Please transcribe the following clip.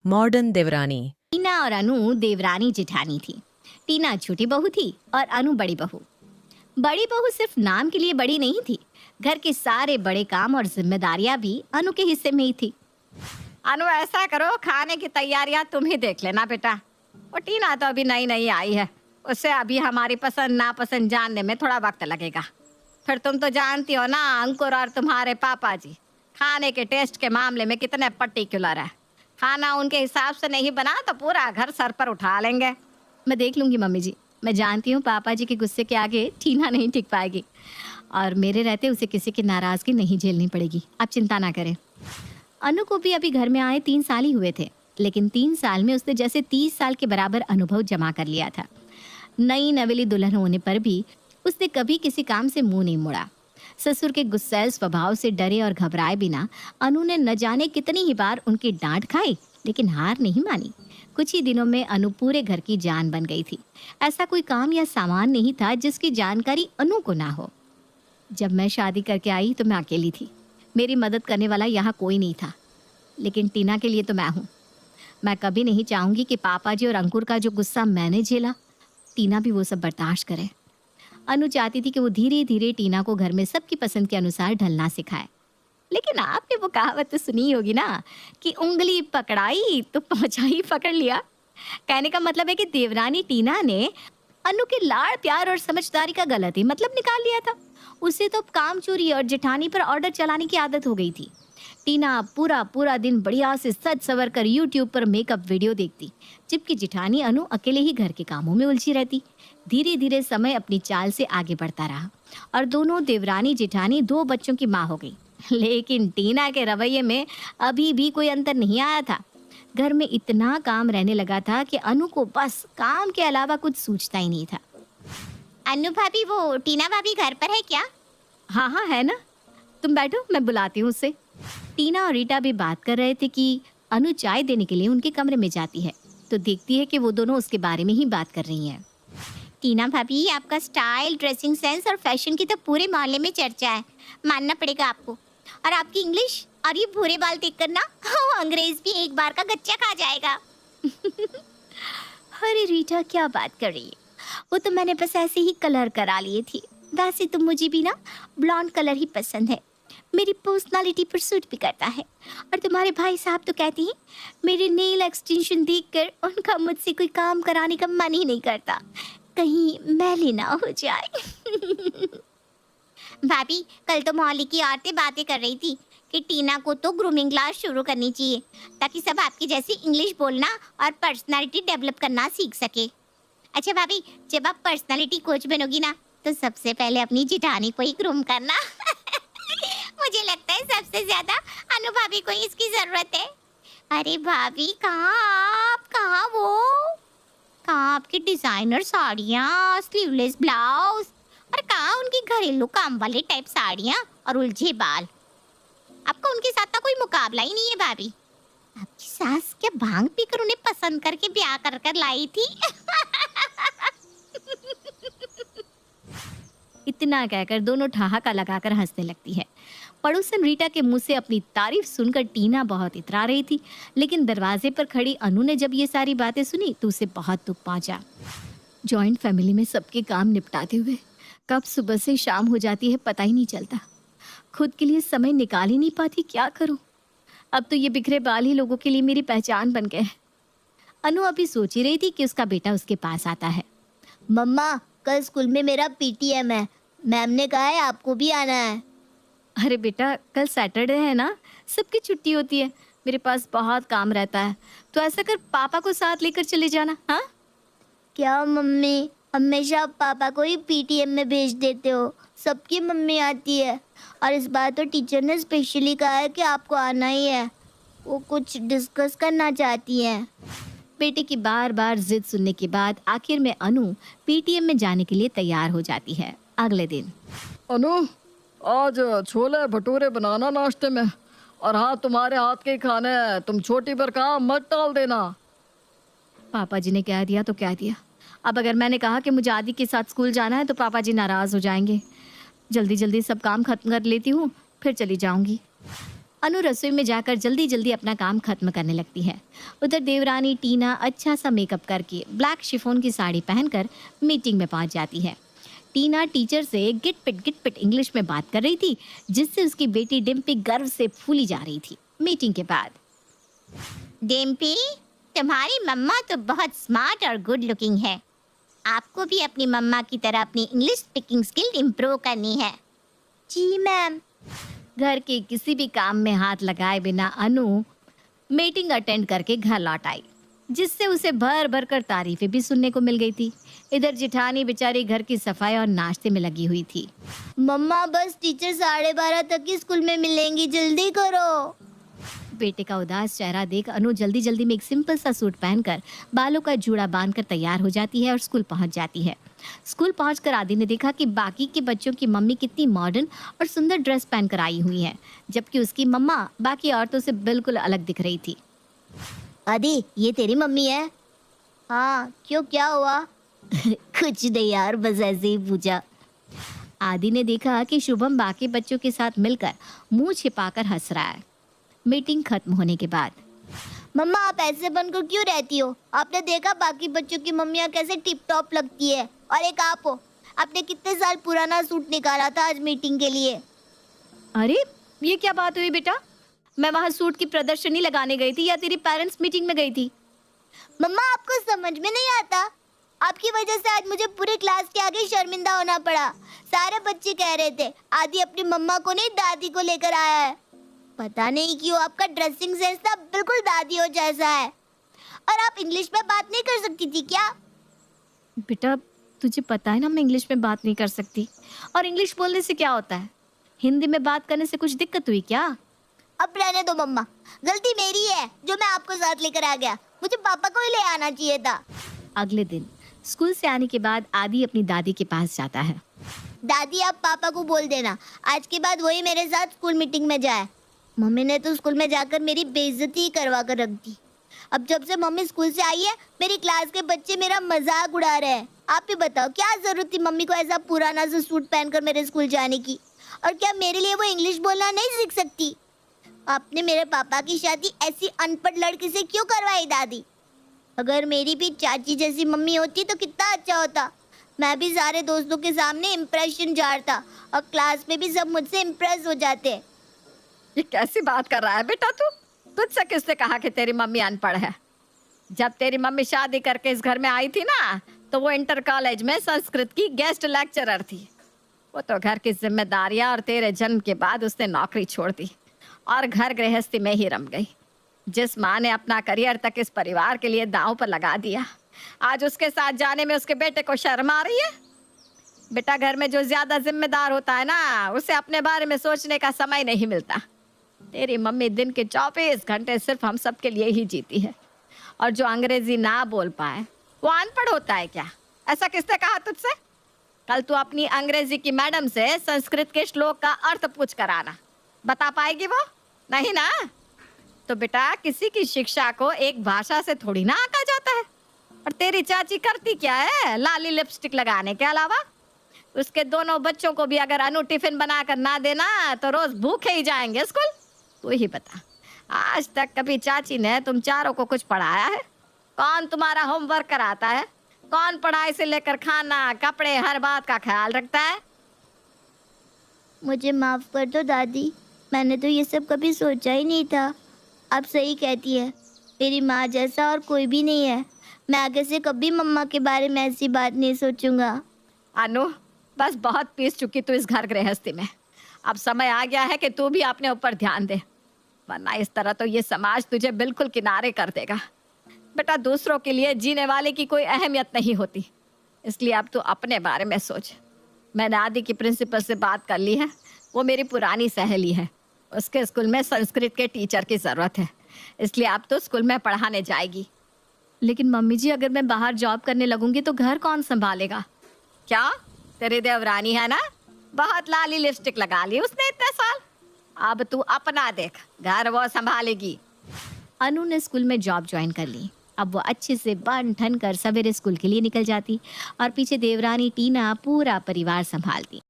Modern देवरानी। टीना और अनु देवरानी जेठानी थी। टीना छोटी बहू थी और अनु बड़ी बहू। बड़ी बहू सिर्फ नाम के लिए बड़ी नहीं थी, घर के सारे बड़े काम और जिम्मेदारियां भी अनु के हिस्से में ही थी। अनु ऐसा करो, खाने की तैयारियां तुम ही देख लेना बेटा। और टीना तो अभी नई नई आई है, उससे अभी हमारी पसंद नापसंद जानने में थोड़ा वक्त लगेगा। फिर तुम तो जानती हो ना, अंकुर और तुम्हारे पापा जी खाने के टेस्ट के मामले में कितने पर्टिकुलर है। खाना उनके हिसाब से नहीं बना तो पूरा घर सर पर उठा लेंगे। मैं देख लूंगी मम्मी जी। मैं जानती हूँ पापा जी के गुस्से के आगे टीना नहीं टिक पाएगी और मेरे रहते उसे किसी की नाराजगी नहीं झेलनी पड़ेगी। आप चिंता ना करें। अनु को भी अभी घर में आए 3 साल ही हुए थे, लेकिन 3 साल में उसने जैसे 30 साल के बराबर अनुभव जमा कर लिया था। नई नवेली दुल्हन होने पर भी उसने कभी किसी काम से मुंह नहीं मोड़ा। ससुर के गुस्सैल स्वभाव से डरे और घबराए बिना अनु ने न जाने कितनी ही बार उनकी डांट खाई, लेकिन हार नहीं मानी। कुछ ही दिनों में अनु पूरे घर की जान बन गई थी। ऐसा कोई काम या सामान नहीं था जिसकी जानकारी अनु को ना हो। जब मैं शादी करके आई तो मैं अकेली थी। मेरी मदद करने वाला यहाँ कोई नहीं था, लेकिन टीना के लिए तो मैं हूँ। मैं कभी नहीं चाहूँगी कि पापा जी और अंकुर का जो गुस्सा मैंने झेला, टीना भी वो सब बर्दाश्त करे। अनु चाहती थी कि वो धीरे धीरे टीना को घर में सबकी पसंद के अनुसार ढलना सिखाए। लेकिन आपने वो कहावत तो सुनी होगी ना कि उंगली पकड़ाई तो पहुंचाई पकड़ लिया। कहने का मतलब है कि देवरानी टीना ने अनु के लाड़ प्यार और समझदारी का गलत ही मतलब निकाल लिया था। उसे तो काम चोरी और जेठानी पर ऑर्डर चलाने की आदत हो गई थी। टीना पूरा पूरा दिन बढ़िया से सज सवर कर यूट्यूब पर मेकअप वीडियो देखती, जबकि जेठानी अनु अकेले ही घर के कामों में उलझी रहती। धीरे धीरे समय अपनी चाल से आगे बढ़ता रहा और दोनों देवरानी जेठानी 2 बच्चों की माँ हो गई। लेकिन टीना के रवैये में अभी भी कोई अंतर नहीं आया था। घर में इतना काम रहने लगा था कि अनु को बस काम के अलावा कुछ सूझता ही नहीं था। अनु भाभी, वो टीना भाभी घर पर है क्या? हाँ हाँ है ना, तुम बैठो, मैं बुलाती हूँ उससे। टीना और रीटा भी बात कर रहे थे कि अनु चाय देने के लिए उनके कमरे में जाती है तो देखती है कि वो दोनों उसके बारे में ही बात कर रही हैं। टीना भाभी, आपका स्टाइल, ड्रेसिंग सेंस और फैशन की तो पूरे मोहल्ले में चर्चा है, मानना पड़ेगा आपको। और आपकी इंग्लिश और ये भूरे बाल देख कर ना अंग्रेज भी एक बार का गच्चा खा जाएगा। अरे रीटा, क्या बात कर रही है? वो तो मैंने बस ऐसे ही कलर करा लिए थी। वैसे तो मुझे भी ना ब्लॉन्ड कलर ही पसंद है, मेरी पर्सनालिटी पर सूट भी करता है। और तुम्हारे भाई साहब तो कहते हैं मेरे नेल एक्सटेंशन देखकर उनका मुझसे कोई काम कराने का मन ही नहीं करता, कहीं मैले ना हो जाए। भाभी, कल तो मोहल्ले की औरतें बातें कर रही थी कि टीना को तो ग्रूमिंग क्लास शुरू करनी चाहिए ताकि सब आपकी जैसी इंग्लिश बोलना और पर्सनालिटी डेवलप करना सीख सके। अच्छा भाभी, जब आप पर्सनालिटी कोच बनोगी ना तो सबसे पहले अपनी जेठानी को ही ग्रूम करना। मुझे लगता है सबसे ज्यादा अनु भाभी को ही इसकी जरूरत है। अरे भाभी, कहाँ आप, कहाँ वो, कहाँ आपकी डिजाइनर साड़ियाँ, स्लीवलेस ब्लाउज, और कहाँ उनकी घरेलू काम वाले टाइप साड़ियाँ और उलझे बाल। आपका उनके साथ तो कोई मुकाबला ही नहीं है भाभी। आपकी सास क्या भांग पीकर उन्हें पसंद करके ब्याह कर कर लाई थी? इतना कहकर दोनों ठहाका लगाकर हंसने लगती है। पड़ोसन रीटा के मुंह से अपनी तारीफ सुनकर टीना बहुत इतरा रही थी, लेकिन दरवाजे पर खड़ी अनु ने जब ये सारी बातें सुनी तो उसे बहुत दुख पहुंचा। जॉइंट फैमिली में सबके काम निपटाते हुए कब सुबह से शाम हो जाती है पता ही नहीं चलता। खुद के लिए समय निकाल ही नहीं पाती, क्या करूं? अब तो ये बिखरे बाल ही लोगों के लिए मेरी पहचान बन गए। अनु अभी सोच ही रही थी कि उसका बेटा उसके पास आता है। मम्मा, कल स्कूल में मेरा पीटीएम है, मैम ने कहा है आपको भी आना है। अरे बेटा, कल सैटरडे है ना, सबकी छुट्टी होती है। मेरे पास बहुत काम रहता है, तो ऐसा कर पापा को साथ लेकर चले जाना। हाँ क्या मम्मी, हमेशा आप पापा को ही पीटीएम में भेज देते हो, सबकी मम्मी आती है। और इस बार तो टीचर ने स्पेशली कहा है कि आपको आना ही है, वो कुछ डिस्कस करना चाहती हैं। बेटे की बार बार जिद सुनने के बाद आखिर में अनु पीटीएम में जाने के लिए तैयार हो जाती है। अगले दिन, अनु, आज छोले भटूरे बनाना नाश्ते में, और हाँ, तुम्हारे हाथ के ही खाने हैं, तुम छोटी पर काम मत टाल देना। पापा जी ने कह दिया तो कह दिया। अब अगर मैंने कहा कि मुझे आदि के साथ स्कूल जाना है तो पापा जी नाराज हो जाएंगे। जल्दी जल्दी सब काम खत्म कर लेती हूँ, फिर चली जाऊंगी। अनु रसोई में जाकर जल्दी जल्दी अपना काम खत्म करने लगती है। उधर देवरानी टीना अच्छा सा मेकअप करके ब्लैक शिफॉन की साड़ी पहनकर मीटिंग में पहुंच जाती है। टीना टीचर से गिट पिट इंग्लिश में बात कर रही थी, जिससे उसकी बेटी डिम्पी गर्व से फूली जा रही थी। मीटिंग के बाद, डिम्पी, तुम्हारी मम्मा तो बहुत स्मार्ट और गुड लुकिंग है। आपको भी अपनी मम्मा की तरह अपनी इंग्लिश स्पीकिंग स्किल इम्प्रूव करनी है। जी मैम। घर के किसी भी काम में हाथ लगाए बिना अनु मीटिंग अटेंड करके घर लौट आई, जिससे उसे भर भर कर तारीफें भी सुनने को मिल गई थी। इधर जिठानी बेचारी घर की सफाई और नाश्ते में लगी हुई थी। मम्मा बस टीचर 12:30 तक ही स्कूल में मिलेंगी, जल्दी करो। बेटे का उदास चेहरा देख अनु जल्दी जल्दी में एक सिंपल सा सूट पहनकर बालों का जूड़ा बांधकर तैयार हो जाती है और स्कूल पहुंच जाती है। स्कूल पहुंचकर आदि ने देखा कि बाकी के बच्चों की मम्मी कितनी मॉडर्न और सुंदर ड्रेस पहनकर आई हुई है, जबकि उसकी मम्मा बाकी औरतों से बिल्कुल अलग दिख रही थी। आदि, ये तेरी मम्मी है? हाँ, क्यों, क्या हुआ? कुछ नहीं यार, बस ऐसे ही पूछा। आदि ने देखा कि शुभम बाकी बच्चों के साथ मिलकर मुंह छिपाकर हंस रहा है। मीटिंग खत्म होने के बाद, मम्मा आप ऐसे बनकर क्यों रहती हो? आपने देखा बाकी बच्चों की मम्मियाँ कैसे टिप टॉप लगती है, और एक आप हो, आपने कितने साल पुराना सूट निकाला था आज मीटिंग के लिए। अरे ये क्या बात हुई बेटा? मैं वहाँ सूट की प्रदर्शनी लगाने गई थी या तेरी पेरेंट्स मीटिंग में गई थी? मम्मा आपको समझ में नहीं आता, आपकी वजह से आज मुझे पूरे क्लास के आगे शर्मिंदा होना पड़ा। सारे बच्चे कह रहे थे आदि अपनी मम्मा को नहीं दादी को लेकर आया है। पता नहीं क्यों आपका ड्रेसिंग सेंस ना बिल्कुल दादियों जैसा है। और आप इंग्लिश में बात नहीं कर सकती थी क्या? बेटा तुझे पता है ना मैं इंग्लिश में बात नहीं कर सकती, और इंग्लिश बोलने से क्या होता है? हिंदी में बात करने से कुछ दिक्कत हुई क्या? अब रहने दो मम्मा, गलती मेरी है जो मैं आपको साथ लेकर आ गया, मुझे पापा को ही ले आना चाहिए था। अगले दिन स्कूल से आने के बाद आदि अपनी दादी के पास जाता है। दादी आप पापा को बोल देना आज के बाद वही मेरे साथ स्कूल मीटिंग में जाए। मम्मी ने तो स्कूल में जाकर मेरी बेइज्जती ही करवा कर रख दी। अब जब से मम्मी स्कूल से आई है मेरी क्लास के बच्चे मेरा मजाक उड़ा रहे हैं। आप ही बताओ क्या जरूरत थी मम्मी को ऐसा पुराना सा सूट पहनकर मेरे स्कूल जाने की? और क्या मेरे लिए वो इंग्लिश बोलना नहीं सीख सकती? आपने मेरे पापा की शादी ऐसी अनपढ़ लड़की से क्यों करवाई दादी? अगर मेरी भी चाची जैसी मम्मी होती तो कितना अच्छा होता। मैं भी सारे दोस्तों के सामने इम्प्रेशन झाड़ता और क्लास में भी सब मुझसे इम्प्रेस हो जाते। ये कैसी बात कर रहा है बेटा तू? तुझसे किसने कहा कि तेरी मम्मी अनपढ़ है? जब तेरी मम्मी शादी करके इस घर में आई थी ना तो वो इंटर कॉलेज में संस्कृत की गेस्ट लेक्चरर थी। वो तो घर की जिम्मेदारियां और तेरे जन्म के बाद उसने नौकरी छोड़ दी और घर गृहस्थी में ही रम गई। जिस माँ ने अपना करियर तक इस परिवार के लिए दांव पर लगा दिया, आज उसके साथ जाने में उसके बेटे को शर्म आ रही है। बेटा घर में जो ज्यादा जिम्मेदार होता है ना उसे अपने बारे में सोचने का समय नहीं मिलता। तेरी मम्मी दिन के 24 घंटे सिर्फ हम सब के लिए ही जीती है, और जो अंग्रेजी ना बोल पाए वो अनपढ़ होता है क्या? ऐसा किसने कहा तुझसे? कल तू अपनी अंग्रेजी की मैडम से संस्कृत के श्लोक का अर्थ पूछ कर आना। बता पाएगी वो? नहीं ना? तो बेटा किसी की शिक्षा को एक भाषा से थोड़ी ना आंका जाता है। और तेरी चाची करती क्या है लाली लिपस्टिक लगाने के अलावा? उसके दोनों बच्चों को भी अगर अनु टिफिन बनाकर ना देना तो रोज भूखे ही जाएंगे स्कूल। तू ही बता, आज तक कभी चाची ने तुम चारों को कुछ पढ़ाया है? कौन तुम्हारा होमवर्क कराता है? कौन पढ़ाई से लेकर खाना कपड़े हर बात का ख्याल रखता है? मुझे माफ कर दो दादी, मैंने तो ये सब कभी सोचा ही नहीं था। आप सही कहती है, मेरी माँ जैसा और कोई भी नहीं है। मैं आगे से कभी मम्मा के बारे में ऐसी बात नहीं सोचूंगा। अनु बस बहुत पीस चुकी तू इस घर गृहस्थी में। अब समय आ गया है कि तू भी अपने ऊपर ध्यान दे, वरना इस तरह तो ये समाज तुझे बिल्कुल किनारे कर देगा। बेटा दूसरों के लिए जीने वाले की कोई अहमियत नहीं होती, इसलिए अब तू अपने बारे में सोच। मैंने आदि की प्रिंसिपल से बात कर ली है, वो मेरी पुरानी सहेली है। उसके स्कूल में संस्कृत के टीचर की ज़रूरत है, इसलिए अब तो स्कूल में पढ़ाने जाएगी। लेकिन मम्मी जी अगर मैं बाहर जॉब करने लगूंगी तो घर कौन संभालेगा? क्या तेरी देवरानी है ना, बहुत लाली लिपस्टिक लगा ली उसने इतने साल। अब तू अपना देख, घर वो संभालेगी। अनु ने स्कूल में जॉब ज्वाइन कर ली। अब वो अच्छे से बन ठन कर सवेरे स्कूल के लिए निकल जाती और पीछे देवरानी टीना पूरा परिवार संभालती।